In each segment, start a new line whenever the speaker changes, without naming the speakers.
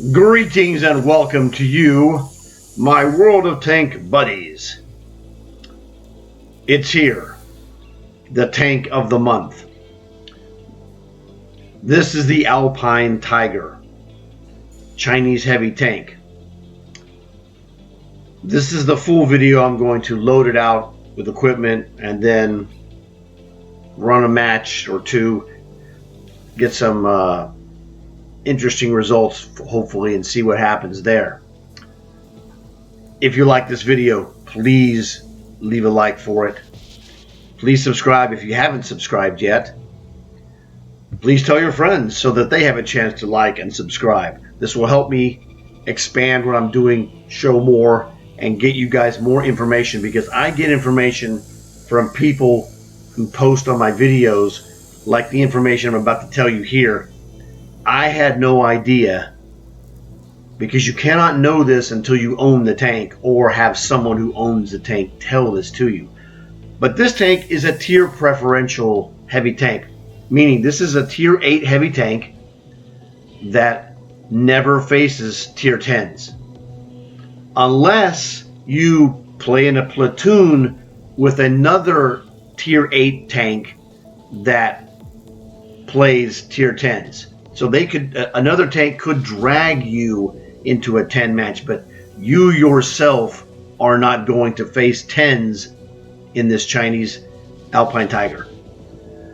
Greetings and welcome to you, my World of Tank buddies. It's here, the tank of the month. This is the Alpine Tiger, Chinese heavy tank. This is the full video. I'm going to load it out with equipment and then run a match or two, get some interesting results hopefully, and see what happens there. If you like this video, please leave a like for it. Please subscribe if you haven't subscribed yet. Please tell your friends so that they have a chance to like and subscribe. This will help me expand what I'm doing, show more, and get you guys more information, because I get information from people who post on my videos, like the information I'm about to tell you here. I had no idea, because you cannot know this until you own the tank or have someone who owns the tank tell this to you. But this tank is a tier preferential heavy tank, meaning this is a tier 8 heavy tank that never faces tier 10s. Unless you play in a platoon with another tier 8 tank that plays tier 10s. So they could, another tank could drag you into a 10 match, but you yourself are not going to face 10s in this Chinese Alpine Tiger.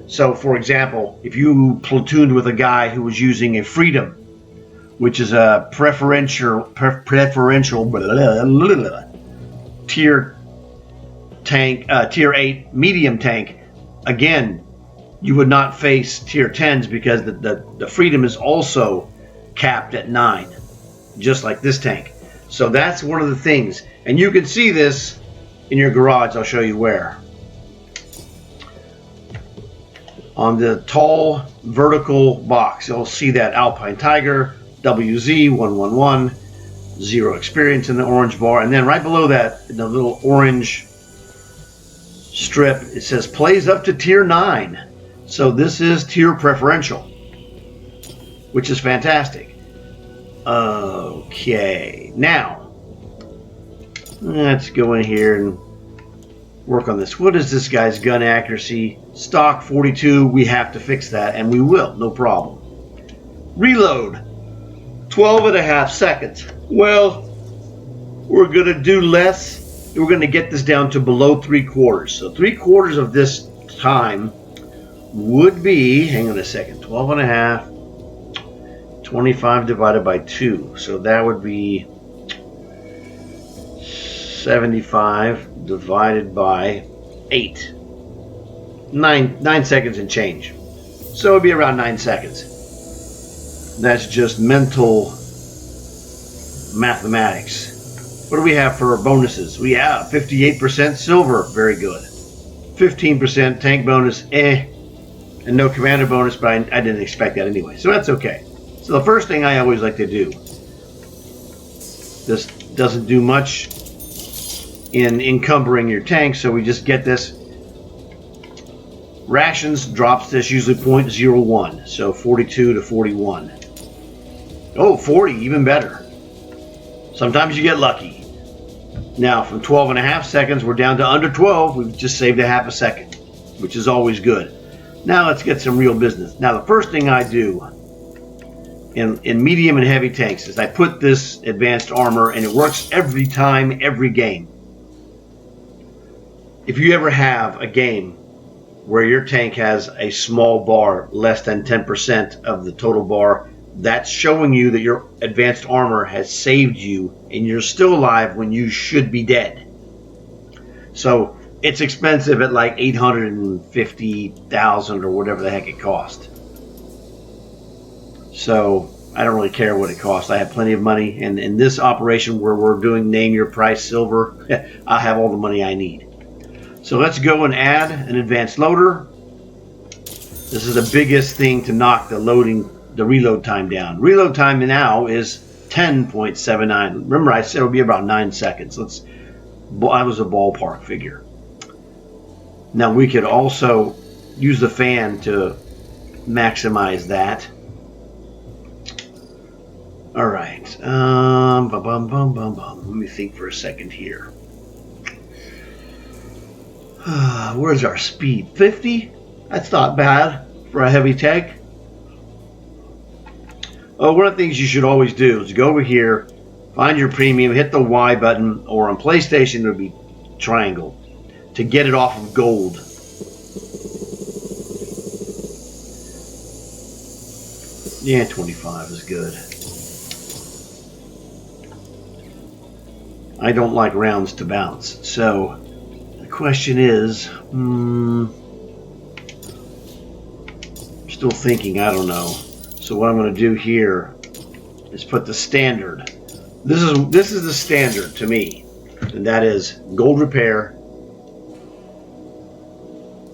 So for example, if you platooned with a guy who was using a Freedom, which is a preferential tier tank, tier 8 medium tank, again, you would not face tier 10s, because the Freedom is also capped at 9, just like this tank. So that's one of the things, and you can see this in your garage. I'll show you where. On the tall vertical box, you'll see that Alpine Tiger WZ111, 0 experience in the orange bar, and then right below that, in the little orange strip, it says plays up to tier 9. So this is tier preferential, which is fantastic. Okay, now let's go in here and work on this. What is this guy's gun accuracy? Stock 42. We have to fix that, and we will, no problem. Reload, 12.5 seconds. Well, we're gonna do less. We're gonna get this down to below 3/4. So 3/4 of this time would be, hang on a second, 12.5, 25 divided by 2. So that would be 75 divided by 8. 9 seconds and change. So it would be around 9 seconds. That's just mental mathematics. What do we have for bonuses? We have 58% silver, very good. 15% tank bonus, and no commander bonus, but I didn't expect that anyway, so that's okay. So the first thing I always like to do, this doesn't do much in encumbering your tank, so we just get this. Rations drops this usually 0.01, so 42 to 41. Oh, 40, even better. Sometimes you get lucky. Now from 12.5 seconds, we're down to under 12. We've just saved a half a second, which is always good. Now let's get some real business. Now the first thing I do in medium and heavy tanks is I put this advanced armor, and it works every time, every game. If you ever have a game where your tank has a small bar, less than 10% of the total bar, that's showing you that your advanced armor has saved you and you're still alive when you should be dead. So it's expensive at like 850,000 or whatever the heck it cost. So I don't really care what it costs. I have plenty of money, and in this operation where we're doing name your price silver, I have all the money I need. So let's go and add an advanced loader. This is the biggest thing to knock the reload time down. Reload time now is 10.79. Remember, I said it would be about 9 seconds. That was a ballpark figure. Now we could also use the fan to maximize that. All right. Let me think for a second here. Where's our speed? 50? That's not bad for a heavy tank. Oh, one of the things you should always do is go over here, find your premium, hit the Y button, or on PlayStation it would be triangle, to get it off of gold. Yeah, 25 is good. I don't like rounds to bounce, so the question is, still thinking, I don't know. So what I'm going to do here is put the standard. This is the standard to me, and that is gold repair,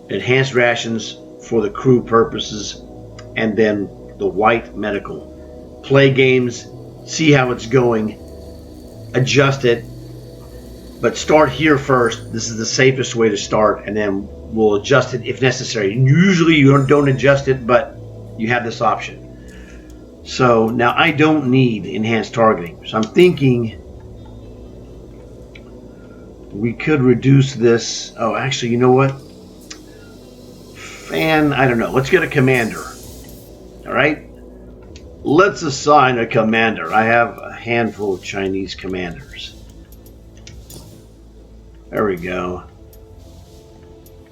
enhanced rations for the crew purposes, and then the white medical. Play games, see how it's going, adjust it, but start here first. This is the safest way to start, and then we'll adjust it if necessary. Usually you don't adjust it, but you have this option. So now I don't need enhanced targeting. So I'm thinking we could reduce this. Oh, actually, you know what? I don't know. Let's get a commander. All right. Let's assign a commander. I have a handful of Chinese commanders. There we go.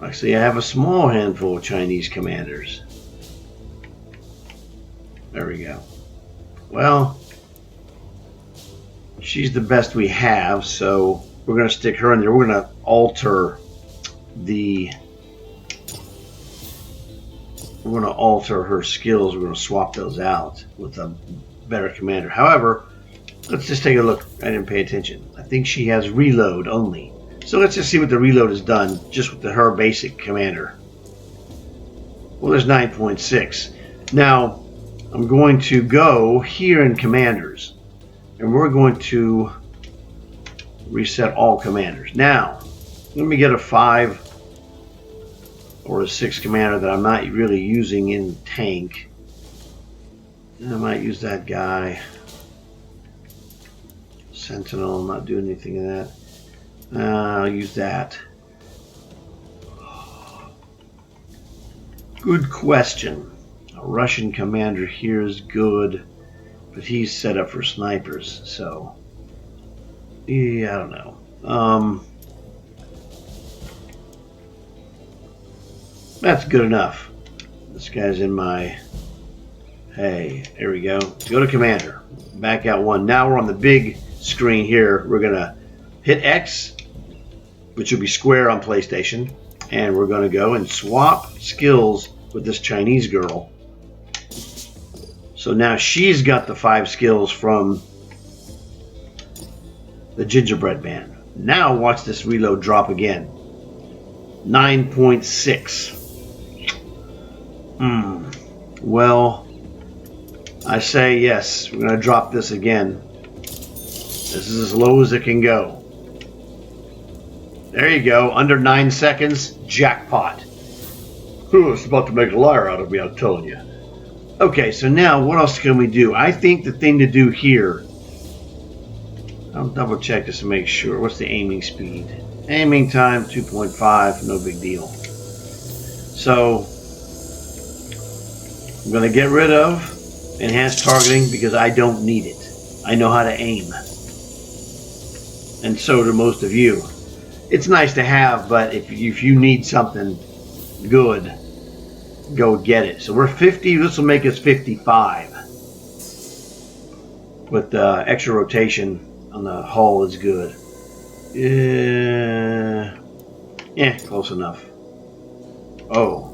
Actually, I have a small handful of Chinese commanders. There we go. Well, she's the best we have, so we're going to stick her in there. We're going to alter her skills. We're going to swap those out with a better commander. However, let's just take a look. I didn't pay attention. I think she has reload only. So let's just see what the reload has done just with her basic commander. Well, there's 9.6. Now, I'm going to go here in commanders, and we're going to reset all commanders. Now, let me get a 5 or a 6 commander that I'm not really using in tank. I might use that guy. Sentinel, I'm not doing anything of that. I'll use that. Good question. A Russian commander here is good, but he's set up for snipers, so yeah, I don't know. That's good enough. This guy's in my... Hey, there we go. Go to commander. Back out one. Now we're on the big screen here. We're going to hit X, which will be square on PlayStation, and we're going to go and swap skills with this Chinese girl. So now she's got the 5 skills from the gingerbread man. Now watch this reload drop again. 9.6. Well, I say yes. We're going to drop this again. This is as low as it can go. There you go. Under 9 seconds. Jackpot. It's about to make a liar out of me, I'm telling you. Okay, so now what else can we do? I think the thing to do here... I'll double check this to make sure. What's the aiming speed? Aiming time, 2.5. No big deal. So, I'm going to get rid of enhanced targeting because I don't need it. I know how to aim. And so do most of you. It's nice to have, but if you need something good, go get it. So we're 50. This will make us 55. With extra rotation on the hull is good. Yeah, close enough. Oh.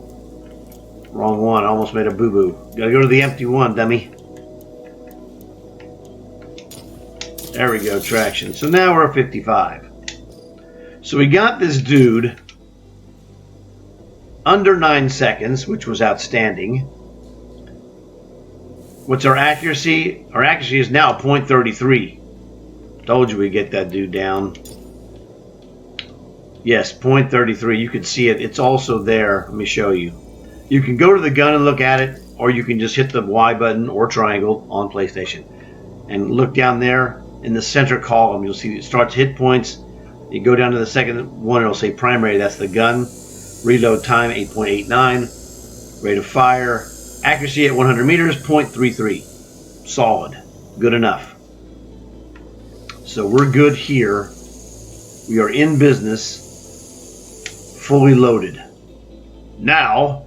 Wrong one. I almost made a boo-boo. Gotta go to the empty one, dummy. There we go, traction. So now we're at 55. So we got this dude under 9 seconds, which was outstanding. What's our accuracy? Our accuracy is now 0.33. Told you we'd get that dude down. Yes, 0.33. You can see it. It's also there. Let me show you. You can go to the gun and look at it, or you can just hit the Y button or triangle on PlayStation. and look down there in the center column. You'll see it starts hit points. You go down to the second one, it'll say primary, that's the gun. Reload time 8.89. Rate of fire, accuracy at 100 meters, 0.33. Solid, good enough. So we're good here. We are in business, fully loaded. Now,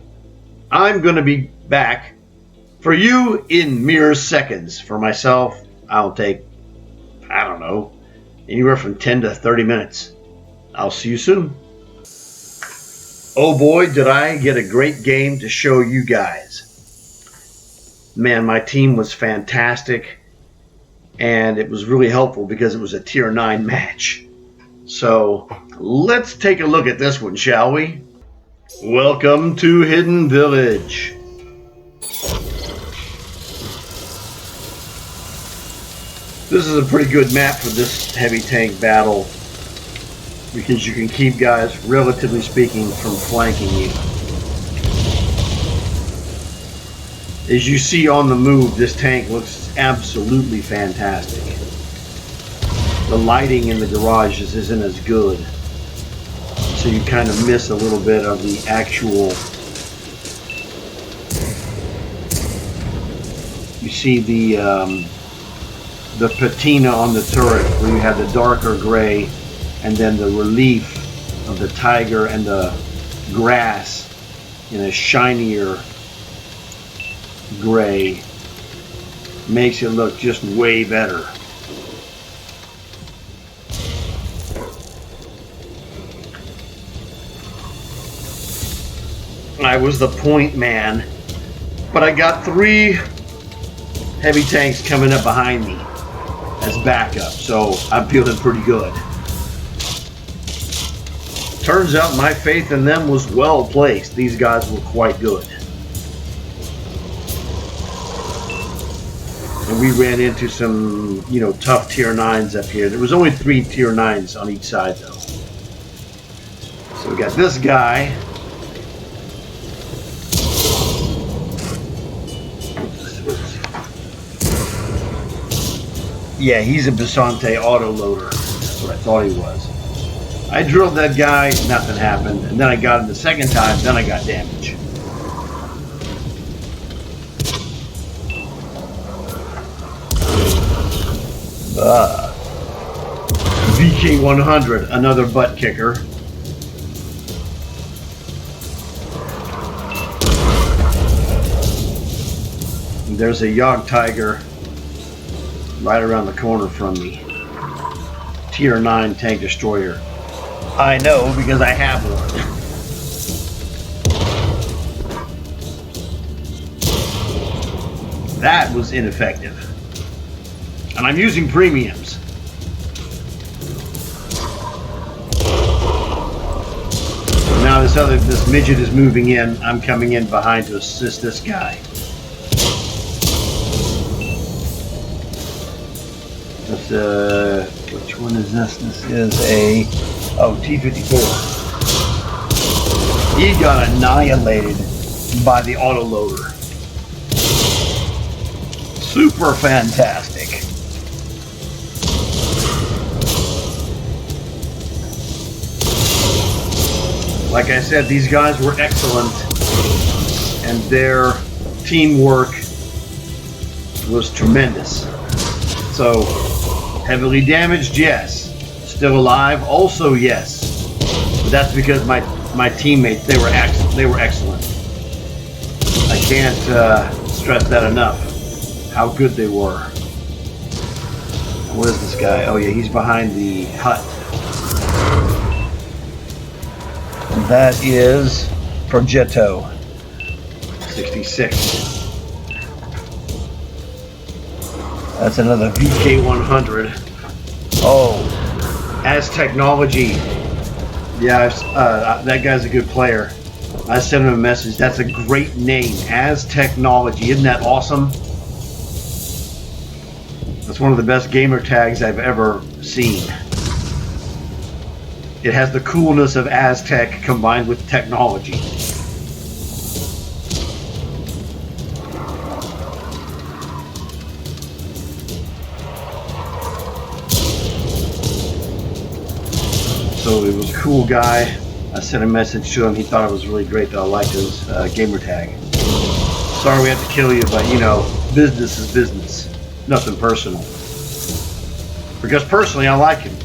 I'm going to be back for you in mere seconds. For myself, I'll take, I don't know, anywhere from 10 to 30 minutes. I'll see you soon. Oh boy, did I get a great game to show you guys. Man, my team was fantastic, and it was really helpful because it was a tier 9 match. So let's take a look at this one, shall we? Welcome to Hidden Village. This is a pretty good map for this heavy tank battle because you can keep guys, relatively speaking, from flanking you. As you see on the move, this tank looks absolutely fantastic. The lighting in the garages isn't as good, so you kind of miss a little bit of the actual. You see the patina on the turret where you have the darker gray and then the relief of the Tiger and the grass in a shinier gray makes it look just way better. I was the point man, but I got 3 heavy tanks coming up behind me as backup, so I'm feeling pretty good. Turns out my faith in them was well placed. These guys were quite good. And we ran into some, tough tier 9s up here. There was only 3 tier 9s on each side, though. So we got this guy. Yeah, he's a Basante autoloader. That's what I thought he was. I drilled that guy, nothing happened. And then I got him the second time, then I got damage. VK100, another butt kicker. And there's a Yog Tiger right around the corner from me. Tier 9 tank destroyer. I know because I have one. That was ineffective. And I'm using premiums. Now this midget is moving in. I'm coming in behind to assist this guy. Which one is this? This is a T-54. He got annihilated by the autoloader. Super fantastic. Like I said, these guys were excellent, and their teamwork was tremendous. So, heavily damaged, yes. Still alive, also yes. But that's because my teammates, they were excellent. I can't stress that enough. How good they were. Where's this guy? Oh yeah, he's behind the hut. And that is Progetto 66. That's another VK100. Oh, As Technology. Yeah, that guy's a good player. I sent him a message. That's a great name, As Technology. Isn't that awesome? That's one of the best gamer tags I've ever seen. It has the coolness of Aztec combined with technology. So he was a cool guy. I sent a message to him. He thought it was really great that I liked his gamer tag. Sorry we have to kill you, but you know, business is business. Nothing personal. Because personally, I like him.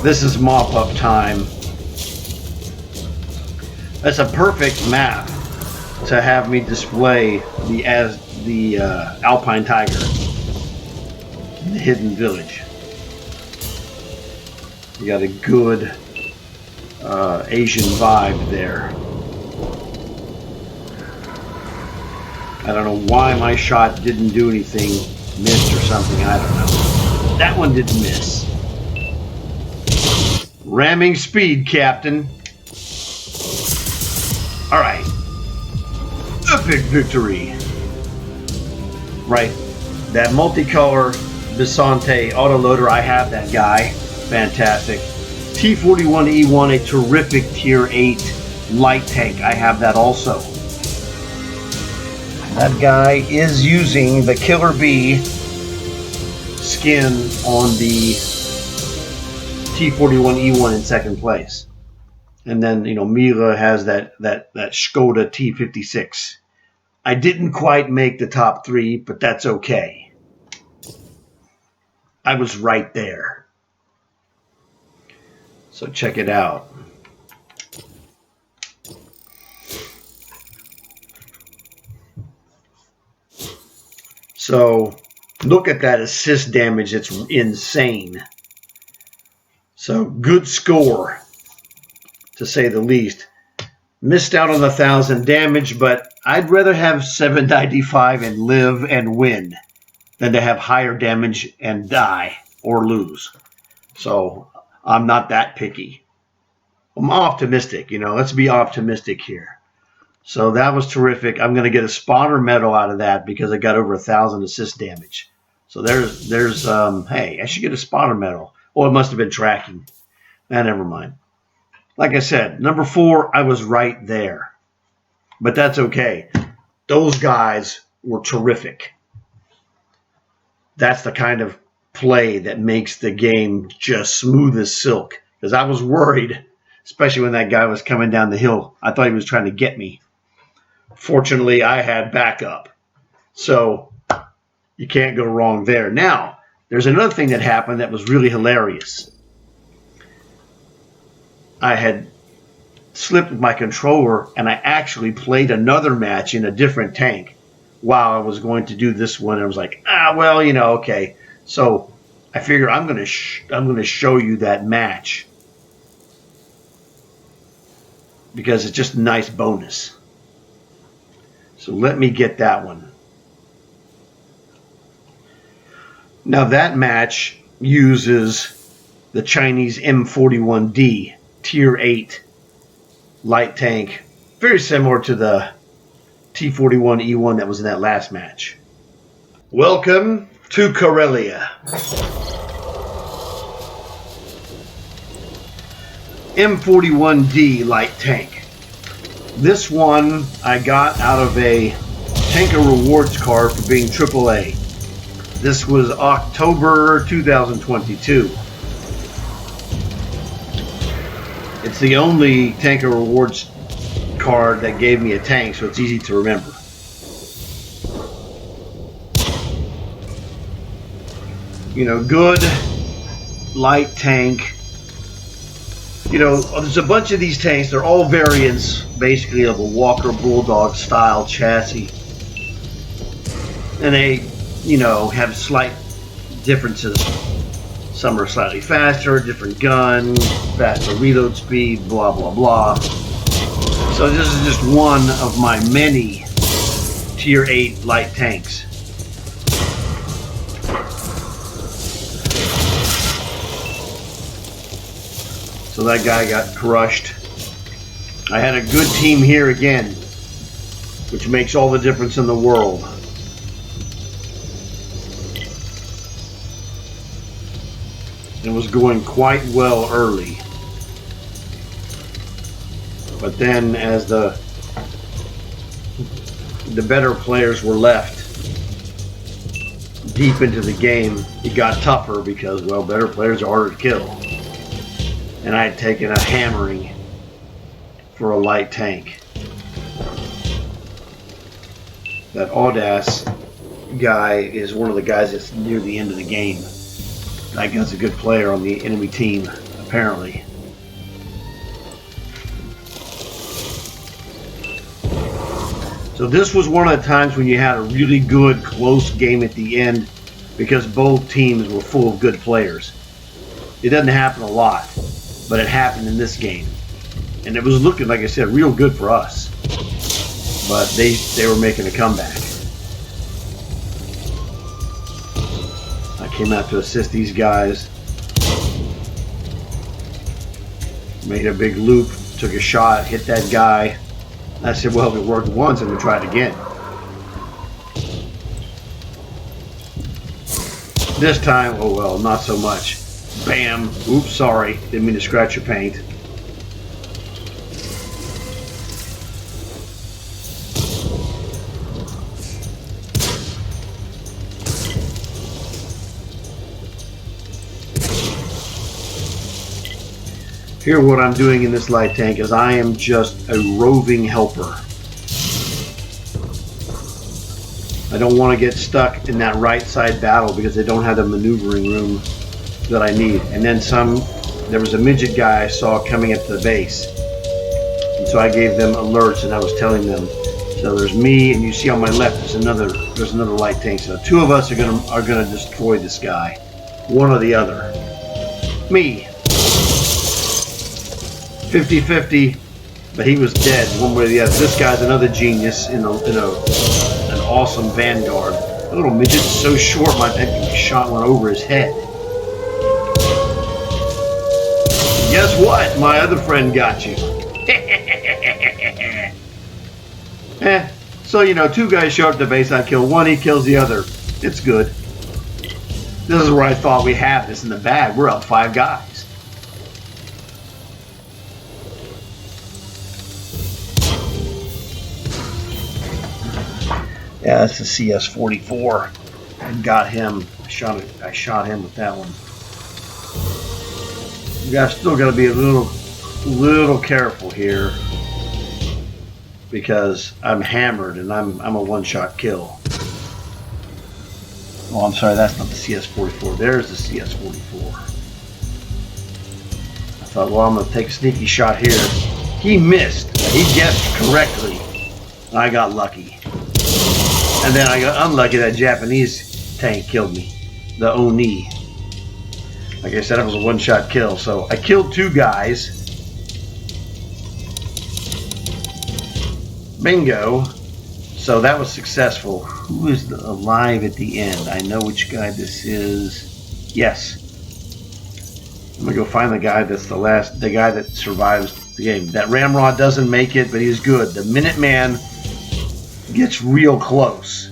This is mop-up time. That's a perfect map to have me display the Alpine Tiger in the hidden village. You got a good Asian vibe there. I don't know why my shot didn't do anything, missed or something, I don't know. That one didn't miss. Ramming speed, Captain. Alright. Epic victory. Right. That multicolor Bisante autoloader, I have that guy. Fantastic. T41E1, a terrific tier 8 light tank. I have that also. That guy is using the Killer Bee skin on the T41E1 in second place. And then, you know, Mila has that Skoda T56. I didn't quite make the top 3, but that's okay. I was right there. So check it out. So look at that assist damage. It's insane. So good score, to say the least. Missed out on the 1,000 damage, but I'd rather have 795 and live and win than to have higher damage and die or lose. So I'm not that picky. I'm optimistic, you know. Let's be optimistic here. So that was terrific. I'm going to get a spotter medal out of that because I got over 1,000 assist damage. So there's hey, I should get a spotter medal. Oh, it must have been tracking. Never mind. Like I said, number 4, I was right there. But that's okay. Those guys were terrific. That's the kind of play that makes the game just smooth as silk. Because I was worried, especially when that guy was coming down the hill. I thought he was trying to get me. Fortunately, I had backup. So you can't go wrong there. Now, there's another thing that happened that was really hilarious. I had slipped my controller and I actually played another match in a different tank while I was going to do this one. I was like, well, you know, okay. So I figure I'm going to show you that match because it's just a nice bonus. So let me get that one. Now that match uses the Chinese M41-D tier 8 light tank, very similar to the T41E1 that was in that last match. Welcome to Karelia. M41-D light tank. This one I got out of a Tanker Rewards card for being AAA. This was October 2022. It's the only Tanker Rewards card that gave me a tank, so it's easy to remember. You know, good light tank. You know, there's a bunch of these tanks. They're all variants, basically, of a Walker Bulldog style chassis. And they, you know, have slight differences. Some are slightly faster, different gun, faster reload speed, blah, blah, blah. So this is just one of my many tier 8 light tanks. So that guy got crushed. I had a good team here again, which makes all the difference in the world. It was going quite well early. But then as the better players were left, deep into the game, it got tougher because, well, better players are harder to kill. And I had taken a hammering for a light tank. That Audace guy is one of the guys that's near the end of the game. That guy's a good player on the enemy team, apparently. So this was one of the times when you had a really good, close game at the end because both teams were full of good players. It doesn't happen a lot, but it happened in this game. And it was looking, like I said, real good for us. But they were making a comeback. I came out to assist these guys. Made a big loop, took a shot, hit that guy. I said, well, if it worked once, I'm going to try it again. This time, oh well, not so much. Bam. Oops, sorry. Didn't mean to scratch your paint. Here, what I'm doing in this light tank is I am just a roving helper. I don't want to get stuck in that right side battle because they don't have the maneuvering room that I need. And then there was a midget guy I saw coming up to the base. And so I gave them alerts and I was telling them. So there's me, and you see on my left there's another light tank. So two of us are gonna destroy this guy. One or the other. Me. 50-50, but he was dead one way or the other. This guy's another genius in an awesome Vanguard. The little midget's so short, my shot went over his head. Guess what? My other friend got you. So, two guys show up at the base, I kill one, he kills the other. It's good. This is where I thought we had this in the bag. We're up 5 guys. Yeah, that's the CS-44. I got him. I shot him with that one. You guys still got to be a little careful here because I'm hammered and I'm a one-shot kill. Oh, I'm sorry, that's not the CS-44. There's the CS-44. I thought, well, I'm going to take a sneaky shot here. He missed. He guessed correctly. I got lucky. And then I got unlucky, that Japanese tank killed me. The Oni. Like I said, it was a one-shot kill. So I killed 2 guys. Bingo. So that was successful. Who is alive at the end? I know which guy this is. Yes. I'm going to go find the guy that's the guy that survives the game. That Ramrod doesn't make it, but he's good. The Minuteman gets real close.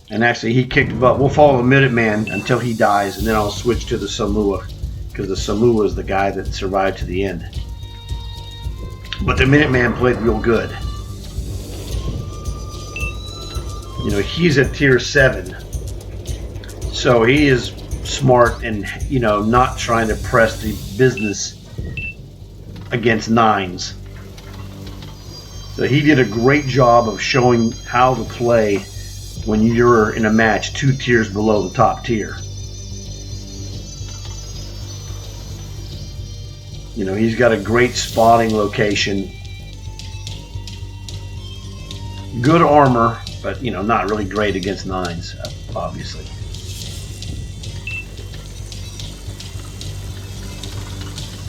And actually, he kicked butt. We'll follow the Minuteman until he dies, and then I'll switch to the Samoa, because the Samoa is the guy that survived to the end. But the Minuteman played real good. He's at tier 7. So he is smart and, not trying to press the business against 9s. So he did a great job of showing how to play when you're in a match 2 tiers below the top tier. He's got a great spotting location. Good armor, but, not really great against 9s, obviously.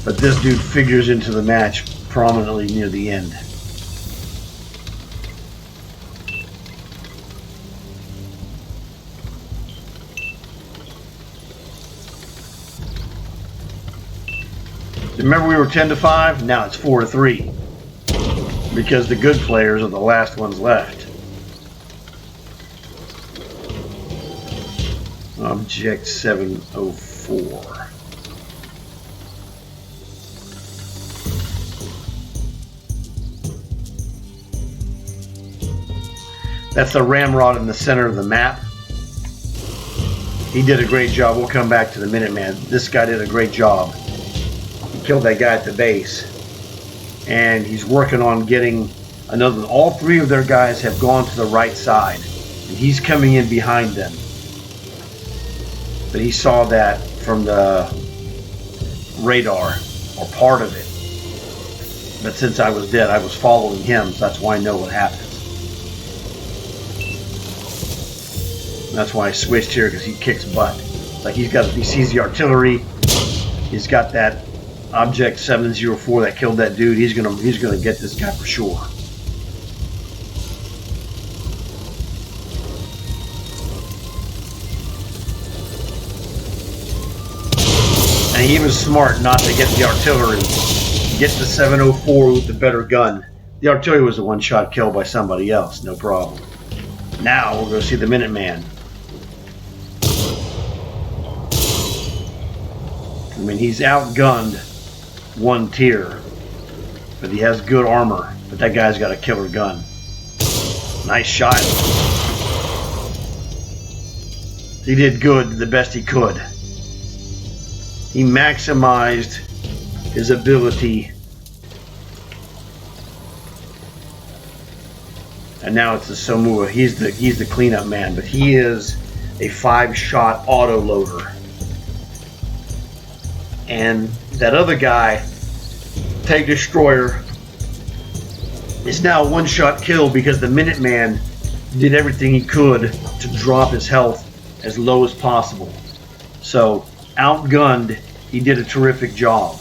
But this dude figures into the match prominently near the end. Remember we were 10-5? Now it's 4-3. Because the good players are the last ones left. Object 704. That's the ramrod in the center of the map. He did a great job. We'll come back to the Minuteman. This guy did a great job. He killed that guy at the base. And he's working on getting another. All three of their guys have gone to the right side. And he's coming in behind them. But he saw that from the radar, or part of it. But since I was dead, I was following him, so that's why I know what happens. That's why I switched here, because he kicks butt. Like he sees the artillery. He's got that object 704 that killed that dude. He's gonna get this guy for sure. And he was smart not to get the artillery. Get the 704 with the better gun. The artillery was a one-shot kill by somebody else, no problem. Now we're going to see the Minuteman. I mean, he's outgunned one tier, but he has good armor. But that guy's got a killer gun. Nice shot. He did good, the best he could. He maximized his ability. And now it's the Somua. He's the cleanup man, but he is a 5-shot auto loader. And that other guy, Tank Destroyer, is now a one-shot kill because the Minuteman did everything he could to drop his health as low as possible. So, outgunned, he did a terrific job.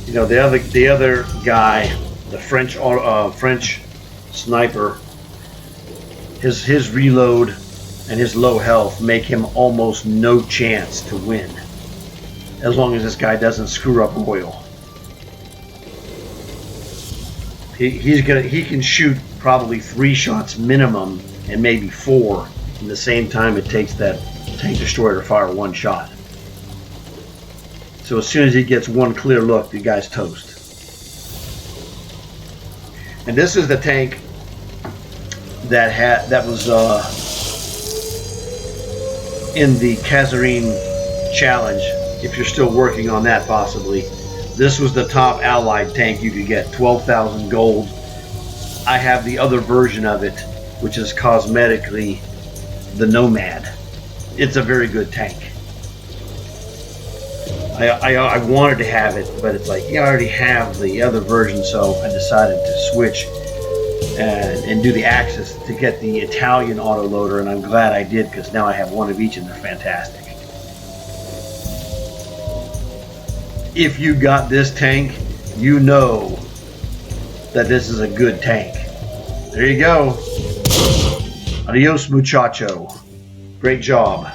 You know, the other guy, the French sniper, his reload and his low health make him almost no chance to win, as long as this guy doesn't screw up oil. He can shoot probably 3 shots minimum, and maybe 4 in the same time it takes that Tank Destroyer to fire 1 shot. So as soon as he gets one clear look, the guy's toast. And this is the tank that was in the Kazarine challenge. If you're still working on that, possibly. This was the top allied tank you could get, 12,000 gold. I have the other version of it, which is cosmetically the Nomad. It's a very good tank. I wanted to have it, but it's like, yeah, I already have the other version, so I decided to switch and do the Axis to get the Italian autoloader, and I'm glad I did, because now I have one of each and they're fantastic. If you got this tank, you know that this is a good tank. There you go. Adios, muchacho. Great job.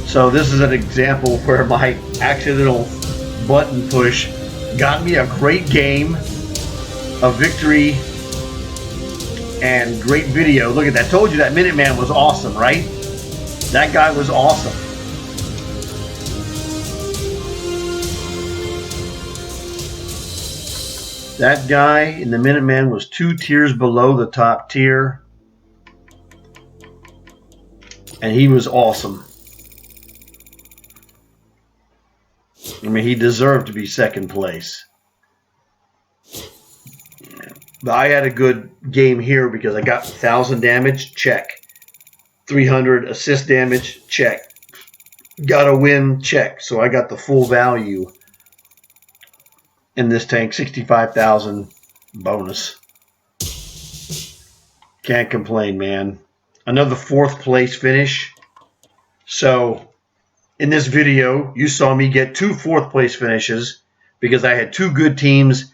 So this is an example where my accidental button push got me a great game, a victory, and great video. Look at that. I told you that Minuteman was awesome, right? That guy was awesome. That guy in the Minuteman was 2 tiers below the top tier. And he was awesome. I mean, he deserved to be second place. But I had a good game here because I got 1,000 damage, check. 300 assist damage, check. Got a win, check. So I got the full value in this tank, 65,000 bonus. Can't complain, man. Another 4th place finish. So in this video, you saw me get 2 4th place finishes because I had 2 good teams,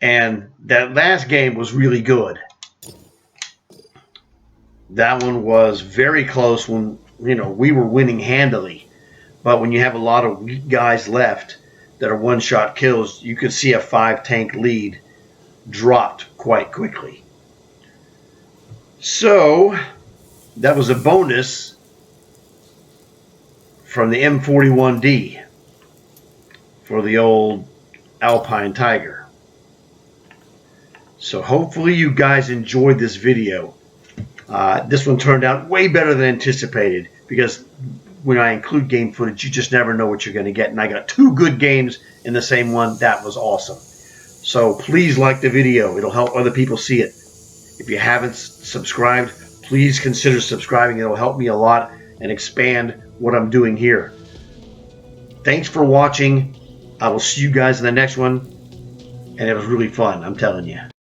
and that last game was really good. That one was very close when, you know, we were winning handily. But when you have a lot of weak guys left that are one-shot kills, you could see a 5-tank lead dropped quite quickly. So that was a bonus from the M41-D for the old Alpine Tiger. So hopefully you guys enjoyed this video. This one turned out way better than anticipated, because when I include game footage, you just never know what you're going to get. And I got 2 good games in the same one. That was awesome. So please like the video. It'll help other people see it. If you haven't subscribed, please consider subscribing. It'll help me a lot and expand what I'm doing here. Thanks for watching. I will see you guys in the next one. And it was really fun, I'm telling you.